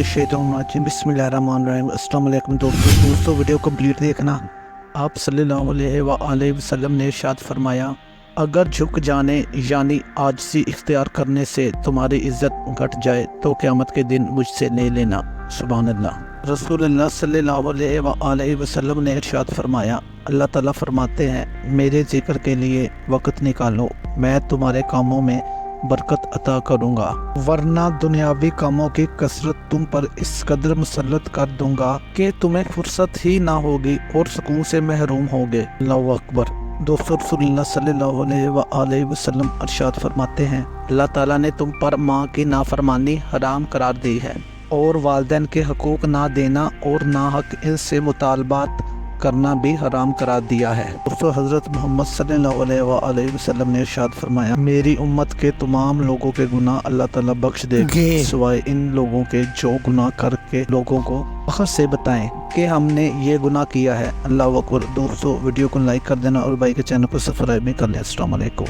बिस्मिल्लाहिर्रहमानिर्रहीम। अस्सलाम वालेकुम दोस्तों, वीडियो कंप्लीट देखना। आप सल्लल्लाहु अलैहि वसल्लम ने इरशाद फरमाया, अगर झुक जाने यानी आजिज़ी इख्तियार करने से तुम्हारी इज़्ज़त घट जाए तो क़यामत के दिन मुझसे ले लेना। सुभान अल्लाह। रसूलुल्लाह सल्लल्लाहु अलैहि वसल्लम ने इरशाद फरमाया, अल्लाह ताला फरमाते हैं, मेरे ज़िक्र के लिए वक़्त निकालो, मैं तुम्हारे कामों में बरकत अता करूँगा, वरना दुनियावी कामों की कसरत तुम पर इस कदर मुसल्लत कर दूंगा कि तुम्हें फुर्सत ही ना होगी और सुकून से महरूम होगे। अल्लाहु अकबर। दोस्तों, रसूलुल्लाह सल्लल्लाहु अलैहि वसल्लम इरशाद फरमाते हैं, अल्लाह ताला ने तुम पर माँ की नाफरमानी हराम करार दी है और वालिदैन के हकूक़ ना देना और ना हक इनसे मुतालबात करना भी हराम करार दिया है। दोस्तों, हज़रत मोहम्मद सल्लल्लाहु अलैहि वसल्लम ने इरशाद फरमाया, मेरी उम्मत के तमाम लोगों के गुनाह अल्लाह ताला बख्श देगा सिवाय इन लोगों के जो गुनाह करके लोगों को फख्र से बताएं कि हमने ये गुनाह किया है। अल्लाह अकबर। दोस्तों, वीडियो को लाइक कर देना और भाई के चैनल को सब्सक्राइब भी कर लें। अस्सलाम वालेकुम।